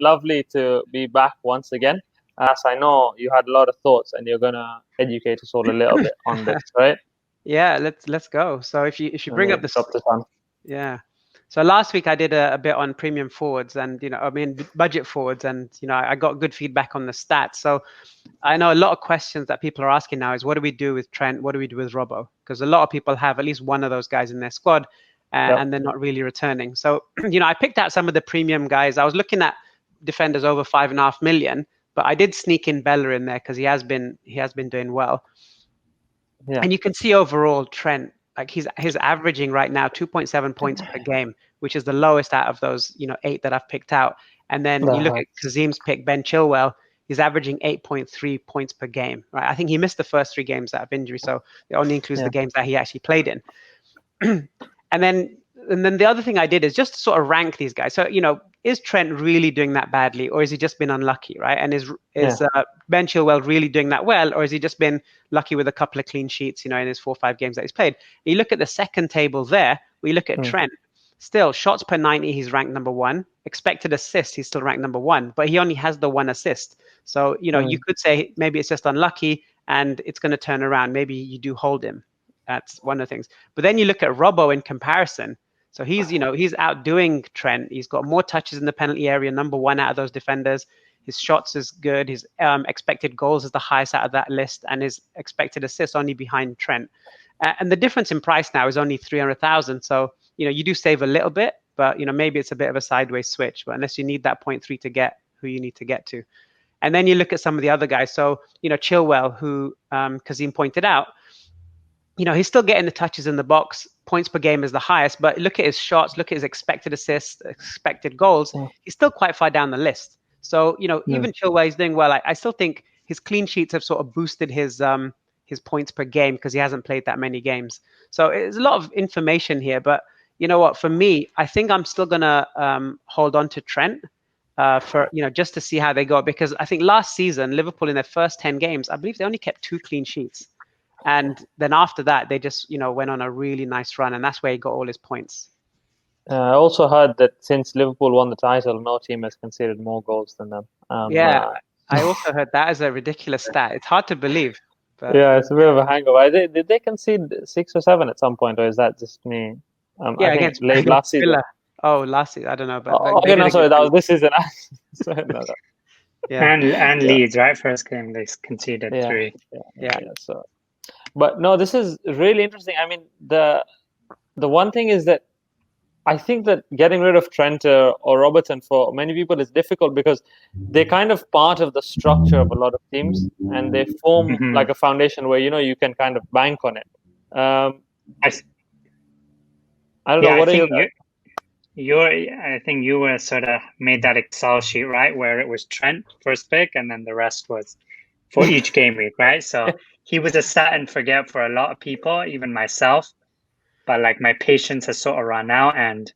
lovely to be back once again. As I know you had a lot of thoughts, and you're gonna educate us all a little bit on this, right? Yeah, let's go. So if you bring up this, Drop this on. yeah. So last week I did a bit on premium forwards and budget forwards, and I got good feedback on the stats. So I know a lot of questions that people are asking now is, what do we do with Trent? What do we do with Robbo? Because a lot of people have at least one of those guys in their squad, and they're not really returning. So I picked out some of the premium guys. I was looking at defenders over 5.5 million, but I did sneak in Bella in there because he has been doing well. Yeah. And you can see overall Trent, like he's averaging right now 2.7 points per game, which is the lowest out of those 8 that I've picked out. And then you look at Kazim's pick, Ben Chilwell, he's averaging 8.3 points per game, right? I think he missed the first 3 games out of injury, so it only includes the games that he actually played in. And then the other thing I did is just to sort of rank these guys. So, is Trent really doing that badly, or has he just been unlucky, right? And is Ben Chilwell really doing that well, or has he just been lucky with a couple of clean sheets, in his 4 or 5 games that he's played? You look at the second table there, we look at Trent. Still, shots per 90, he's ranked number 1. Expected assists, he's still ranked number 1, but he only has the 1 assist. So, you could say maybe it's just unlucky and it's going to turn around. Maybe you do hold him. That's one of the things. But then you look at Robbo in comparison. So he's outdoing Trent. He's got more touches in the penalty area, number 1 out of those defenders. His shots is good. His expected goals is the highest out of that list, and his expected assists only behind Trent. And the difference in price now is only 300,000. So you do save a little bit, but maybe it's a bit of a sideways switch. But unless you need that 0.3 to get who you need to get to, and then you look at some of the other guys. So Chilwell, who Kazim pointed out, he's still getting the touches in the box. Points per game is the highest, but look at his shots, look at his expected assists, expected goals. He's still quite far down the list. So, even Chilwell is doing well. I still think his clean sheets have sort of boosted his points per game because he hasn't played that many games. So it's a lot of information here, but you know what? For me, I think I'm still gonna hold on to Trent for just to see how they go, because I think last season Liverpool in their first 10 games, I believe they only kept 2 clean sheets. And then after that, they just, went on a really nice run, and that's where he got all his points. I also heard that since Liverpool won the title, no team has conceded more goals than them. I also heard that as a ridiculous stat. It's hard to believe. But... Yeah, it's a bit of a hangover. Did they concede 6 or 7 at some point, or is that just me? I think against late last season. Villa. Oh, last season, I don't know. But sorry, that was this season. And Leeds, right? First game they conceded 3. Yeah. So. But no, this is really interesting. I mean, the one thing is that I think that getting rid of Trent or Robertson for many people is difficult because they're kind of part of the structure of a lot of teams, and they form like a foundation where you can kind of bank on it. I don't know. What are I think you were sort of made that Excel sheet, right, where it was Trent first pick, and then the rest was for each game week, right? So he was a set and forget for a lot of people, even myself. But like my patience has sort of run out, and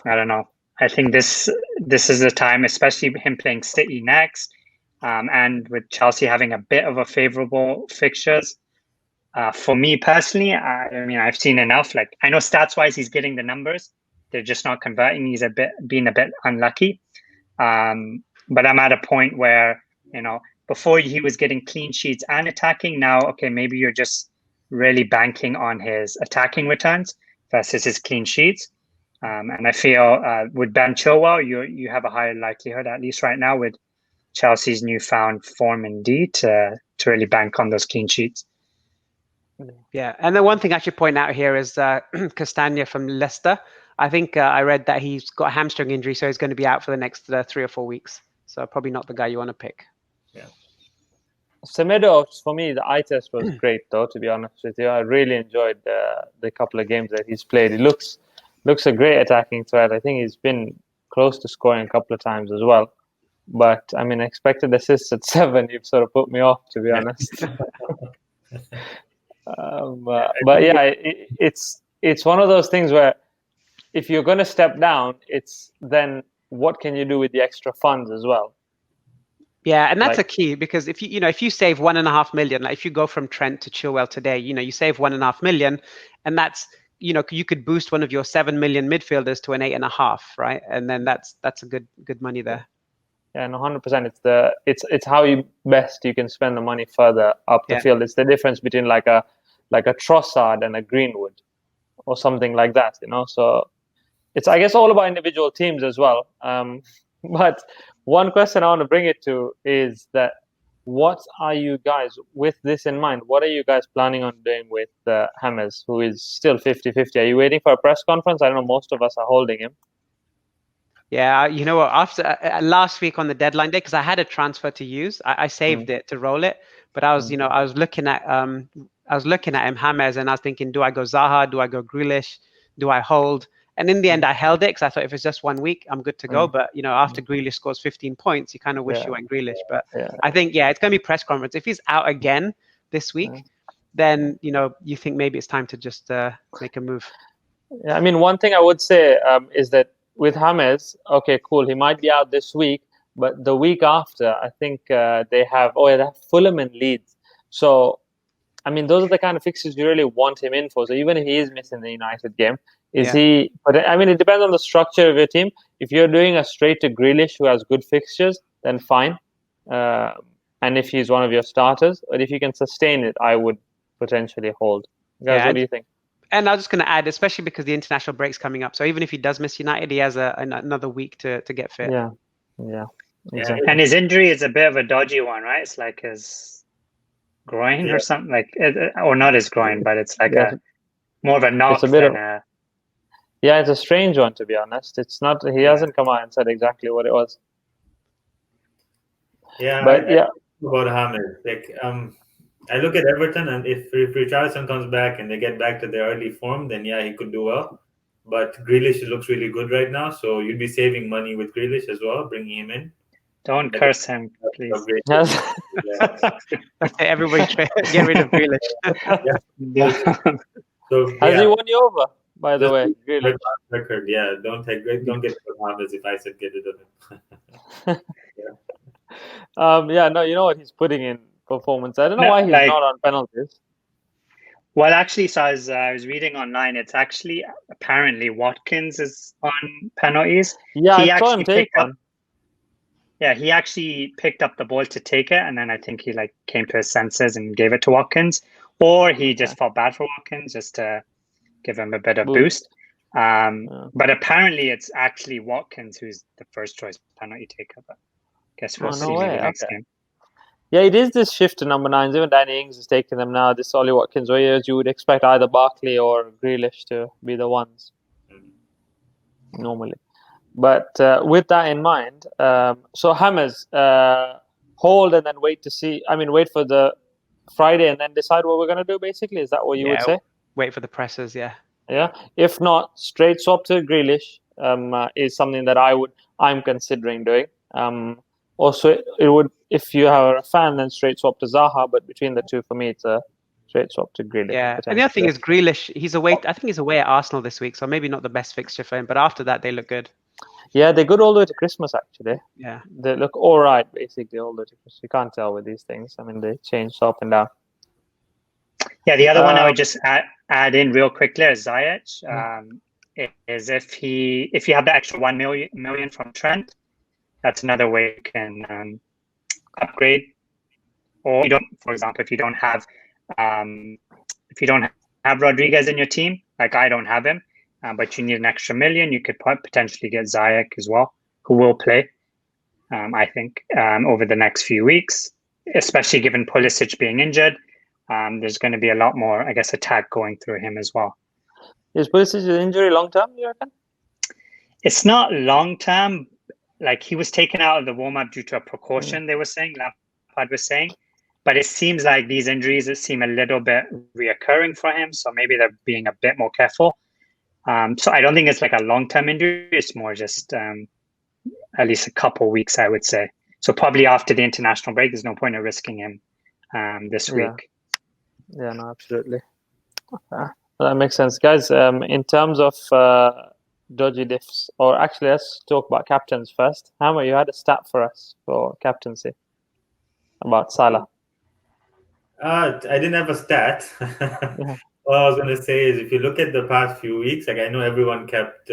I don't know. I think this is the time, especially him playing City next, and with Chelsea having a bit of a favorable fixtures. For me personally, I mean, I've seen enough. Like I know stats wise, he's getting the numbers. They're just not converting. He's being a bit unlucky. But I'm at a point where before he was getting clean sheets and attacking. Now, okay, maybe you're just really banking on his attacking returns versus his clean sheets. And I feel with Ben Chilwell, you have a higher likelihood, at least right now, with Chelsea's newfound form indeed, to really bank on those clean sheets. Yeah, and the one thing I should point out here is Castagna from Leicester. I think I read that he's got a hamstring injury, so he's going to be out for the next 3 or 4 weeks. So probably not the guy you want to pick. Yeah. Semedo, for me, the eye test was great, though, to be honest with you. I really enjoyed the couple of games that he's played. He looks a great attacking threat. I think he's been close to scoring a couple of times as well. But, I mean, expected assists at 7, you've sort of put me off, to be honest. But yeah, it's one of those things where if you're going to step down, it's then what can you do with the extra funds as well? Yeah, and that's a key, because if you save 1.5 million, like if you go from Trent to Chilwell today, you save 1.5 million, and that's you could boost one of your 7 million midfielders to an 8.5, right? And then that's a good money there. Yeah, no, 100%. It's how you can spend the money further up the field. It's the difference between like a Trossard and a Greenwood, or something like that. So it's, I guess, all about individual teams as well. But one question I want to bring it to is that, what are you guys, with this in mind, what are you guys planning on doing with Hammers, who is still 50-50? Are you waiting for a press conference? I don't know, most of us are holding him. Yeah, you know what? After last week on the deadline day, because I had a transfer to use, I saved it to roll it. But I was, I was looking at him, James, and I was thinking, do I go Zaha? Do I go Grealish? Do I hold? And in the end, I held it because I thought if it's just 1 week, I'm good to go. But after Grealish scores 15 points, you kind of wish you went Grealish. But I think it's going to be press conference. If he's out again this week, then you think maybe it's time to just make a move. Yeah, I mean, one thing I would say is that with James, okay, cool, he might be out this week, but the week after, I think they have Fulham and Leeds. So, I mean, those are the kind of fixtures you really want him in for. So even if he is missing the United game, he? But I mean, it depends on the structure of your team. If you're doing a straight to Grealish who has good fixtures, then fine. And if he's one of your starters, but if you can sustain it, I would potentially hold. Guys, what do you think? And I was just going to add, especially because the international break's coming up. So even if he does miss United, he has another week to get fit. Yeah, exactly. And his injury is a bit of a dodgy one, right? It's like his groin or something, or not his groin, but it's like more of a knock than a... Yeah, it's a strange one, to be honest. It's not. He hasn't come out and said exactly what it was. Yeah, but about James, I look at Everton, and if Richarlison comes back and they get back to their early form, then he could do well. But Grealish looks really good right now, so you'd be saving money with Grealish as well, bringing him in. Don't curse him, please. Everybody get rid of Grealish. So, has he won you over, by the way? Grealish. Record, don't get rid of James if I said get rid of him. No, you know what he's putting in performance. I don't know why he's not on penalties. Well, actually, so I was reading online. It's actually apparently Watkins is on penalties. Yeah, he actually picked up. Yeah, he actually picked up the ball to take it, and then I think he came to his senses and gave it to Watkins, or he just felt bad for Watkins just to give him a bit of boost. But apparently, it's actually Watkins who's the first choice penalty taker. But I guess we'll see the next game. Yeah, it is this shift to number 9s. Even Danny Ings is taking them now. This Ollie Watkins, whereas you would expect either Barkley or Grealish to be the ones normally. But with that in mind, so Hammers, hold and then wait to see. I mean, wait for the Friday and then decide what we're going to do, basically. Is that what you would say? Wait for the presses, yeah. Yeah. If not, straight swap to Grealish is something that I'm considering doing. Also, it would, if you are a fan, then straight swap to Zaha. But between the two, for me, it's a straight swap to Grealish. Yeah, and the other thing is Grealish. He's away. I think he's away at Arsenal this week, so maybe not the best fixture for him. But after that, they look good. Yeah, they're good all the way to Christmas. Actually, yeah, they look all right basically all the way to Christmas. You can't tell with these things. I mean, they change up and down. Yeah, the other one I would just add in real quickly is Ziyech. Is if you have the extra 1 million from Trent. That's another way you can upgrade. Or you don't, for example, if you don't have Rodriguez in your team, like I don't have him, but you need an extra 1 million, you could potentially get Ziyech as well, who will play, I think, over the next few weeks, especially given Pulisic being injured. There's going to be a lot more, I guess, attack going through him as well. Is Pulisic's injury long term, you reckon? It's not long term. Like, he was taken out of the warm-up due to a precaution, they were saying, Lampard was saying. But it seems like these injuries seem a little bit reoccurring for him, so maybe they're being a bit more careful. So I don't think it's like a long-term injury. It's more just at least a couple weeks, I would say. So probably after the international break, there's no point in risking him this week. Yeah, no, absolutely. That makes sense. Guys, in terms of... dodgy diffs, or actually let's talk about captains first. Hammer, you had a stat for us for captaincy about Salah. I didn't have a stat. All I was going to say is, if you look at the past few weeks, like, I know everyone kept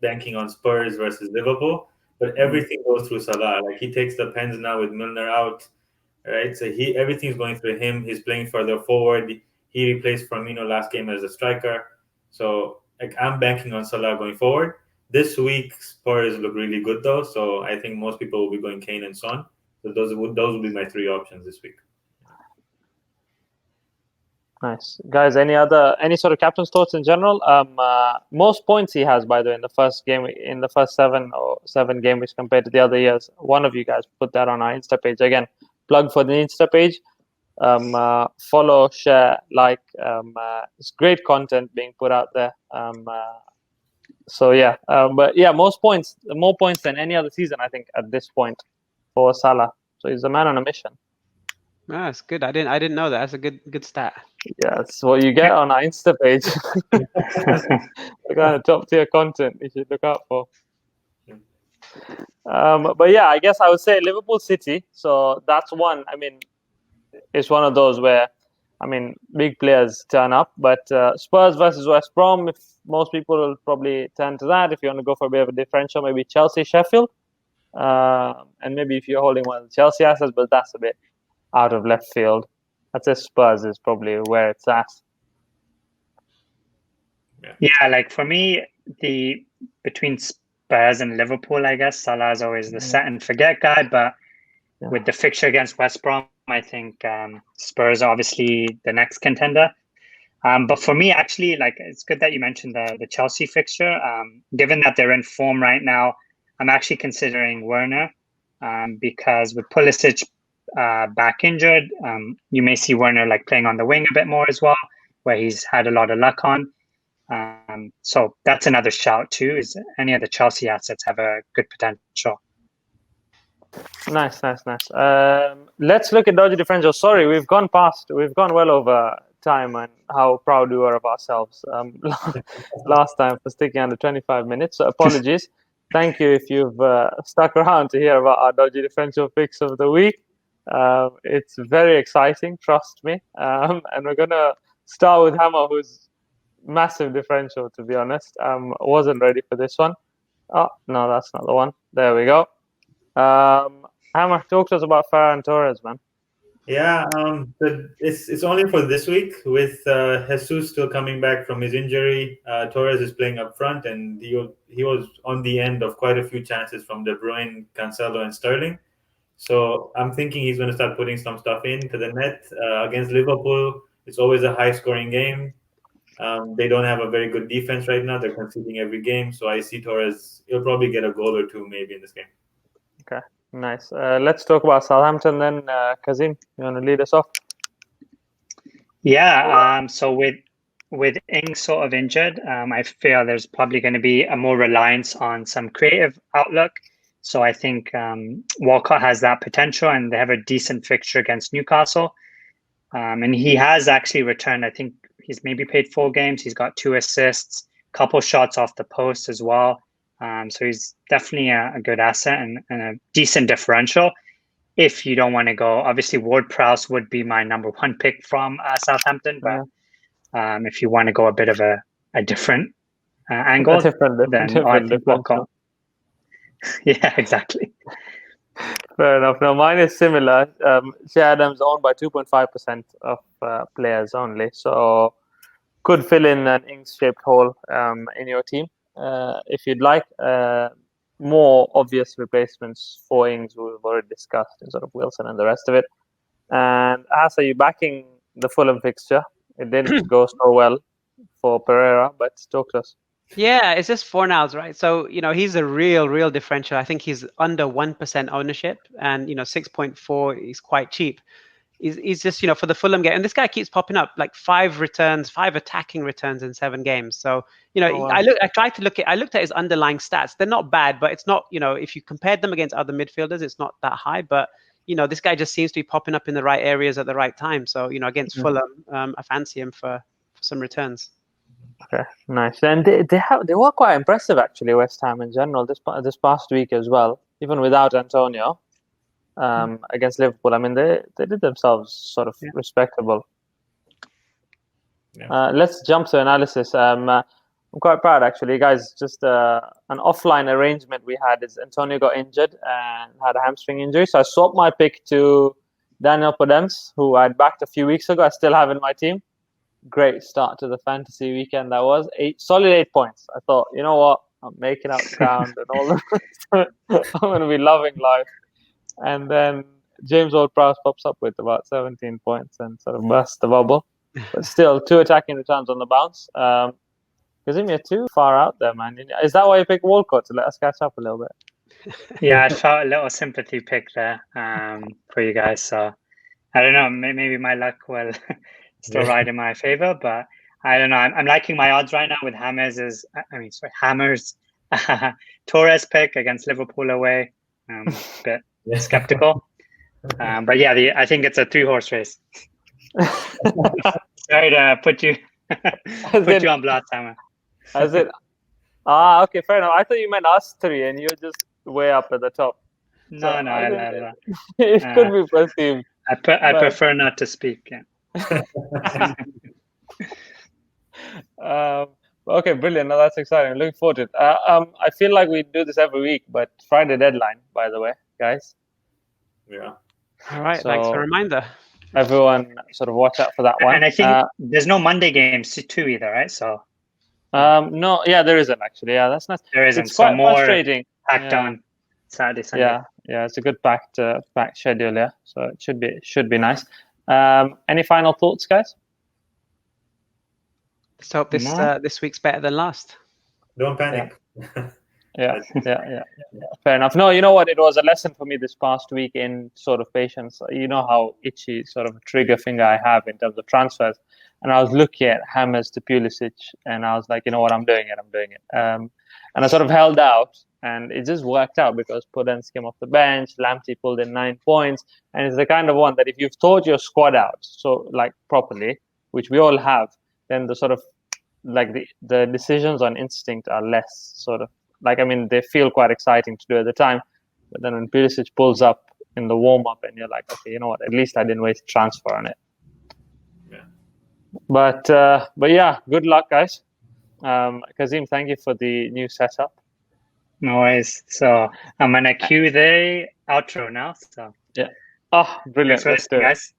banking on Spurs versus Liverpool, but everything goes through Salah. Like he takes the pens now with Milner out, right? So everything's going through him. He's playing further forward. He replaced Firmino last game as a striker. So like I'm banking on Salah going forward. This week Spurs look really good though, so I think most people will be going Kane and Son. So those would be my three options this week. Nice, guys. Any sort of captain's thoughts in general? Most points he has, by the way, in the first seven game weeks compared to the other years. One of you guys put that on our Insta page again. Plug for the Insta page. Follow, share, like. It's great content being put out there. But yeah, more points than any other season, I think, at this point for Salah. So he's a man on a mission. Ah, that's good. I didn't know that. That's a good stat. Yeah, that's what you get on our Insta page. The kind of top tier content you should look out for. But yeah, I guess I would say Liverpool City. So that's one. I mean, it's one of those where, I mean, big players turn up. But Spurs versus West Brom, if most people will probably turn to that. If you want to go for a bit of a differential, maybe Chelsea, Sheffield. And maybe if you're holding one of the Chelsea assets, but that's a bit out of left field. I'd say Spurs is probably where it's at. Yeah, like for me, between Spurs and Liverpool, I guess Salah is always the set and forget guy. But with the fixture against West Brom, I think Spurs are obviously the next contender. But for me, actually, like it's good that you mentioned the Chelsea fixture. Given that they're in form right now, I'm actually considering Werner because with Pulisic back injured, you may see Werner like playing on the wing a bit more as well, where he's had a lot of luck on. So that's another shout too. Is any of the Chelsea assets have a good potential? Nice. Let's look at Dodgy Differentials. Sorry, we've gone well over time, and how proud we were of ourselves last time for sticking under 25 minutes. So apologies. Thank you if you've stuck around to hear about our Dodgy Differential picks of the week. It's very exciting, trust me. And we're gonna start with Hammer, who's massive differential, to be honest. Wasn't ready for this one. Oh no, that's not the one. There we go. Hammer, talk to us about Faraaz and Torres, man. Yeah, it's only for this week with Jesus still coming back from his injury. Torres is playing up front, and he was on the end of quite a few chances from De Bruyne, Cancelo, and Sterling. So I'm thinking he's going to start putting some stuff into the net against Liverpool. It's always a high-scoring game. They don't have a very good defense right now. They're conceding every game. So I see Torres, he'll probably get a goal or two maybe in this game. Okay, nice. Let's talk about Southampton then. Kazim, you want to lead us off? Yeah, so with Ings sort of injured, I feel there's probably going to be a more reliance on some creative outlook. So I think Walcott has that potential, and they have a decent fixture against Newcastle. And he has actually returned. I think he's maybe played 4 games. He's got 2 assists, couple shots off the post as well. So he's definitely a good asset and a decent differential. If you don't want to go, obviously Ward-Prowse would be my number 1 pick from Southampton. But if you want to go a bit of a different angle, then I think Walcott. Yeah, exactly. Fair enough. No, mine is similar. Shea Adams owned by 2.5% of players only, so could fill in an Ings-shaped hole in your team if you'd like. More obvious replacements for Ings we've already discussed in sort of Wilson and the rest of it. And Hass, are you backing the Fulham fixture? It didn't go so well for Pereira, but talk to us. Yeah, it's just Fornals, right? So, he's a real differential. I think he's under 1% ownership, and 6.4 is quite cheap. He's just, for the Fulham game, and this guy keeps popping up, like 5 attacking returns in 7 games. So, I looked at his underlying stats. They're not bad, but it's not, if you compared them against other midfielders, it's not that high. But this guy just seems to be popping up in the right areas at the right time. So, against Fulham, I fancy him for some returns. Okay, nice. And they were quite impressive actually, West Ham in general this past week as well, even without Antonio against Liverpool. I mean, they did themselves sort of respectable. Yeah. Let's jump to analysis. I'm quite proud, actually, guys. Just an offline arrangement we had is Antonio got injured and had a hamstring injury. So I swapped my pick to Daniel Podence, who I'd backed a few weeks ago. I still have in my team. Great start to the fantasy weekend. That was solid 8 points. I thought, you know what? I'm making out the ground and all the rest. I'm going to be loving life. And then James Ward-Prowse pops up with about 17 points and sort of bursts the bubble. But still, 2 attacking returns on the bounce. Kazim, you're too far out there, man. Is that why you picked Walcott, to let us catch up a little bit? Yeah, I felt a little sympathy pick there for you guys. So I don't know. Maybe my luck will still ride in my favor, but I don't know. I'm liking my odds right now with Hammer's Torres pick against Liverpool away. A bit skeptical, but yeah, I think it's a 3-horse race. Sorry to put you on blast, Hammer. Is it? Okay, fair enough. I thought you meant us 3, and you're just way up at the top. No. It could be perceived. I prefer not to speak. Yeah. Okay, brilliant. No, that's exciting. I'm looking forward to it. I feel like we do this every week, but Friday deadline, by the way, guys. Yeah. All right. Thanks for the reminder. Everyone sort of watch out for that one. And I think there's no Monday games too either, right? So. No, yeah, there isn't actually. Yeah, that's nice. There isn't. It's quite more frustrating. Packed on Saturday, Sunday. Yeah, it's a good packed schedule. Yeah, so it should be nice. Any final thoughts, guys? Let's hope this week's better than last. Don't panic. Yeah. Fair enough. No, you know what? It was a lesson for me this past week in sort of patience. You know how itchy sort of a trigger finger I have in terms of transfers. And I was looking at Hammers to Pulisic, and I was like, you know what? I'm doing it. And I sort of held out, and it just worked out because Podence came off the bench, Lamptey pulled in 9 points, and it's the kind of one that if you've thought your squad out, so like properly, which we all have, then the sort of like the decisions on instinct are less sort of like, I mean, they feel quite exciting to do at the time, but then when Pulisic pulls up in the warm up, and you're like, okay, you know what? At least I didn't waste transfer on it. Yeah. But yeah, good luck, guys. Kazim, thank you for the new setup. No worries. So I'm gonna cue the outro now. So yeah. Oh, brilliant. Let's do it, guys.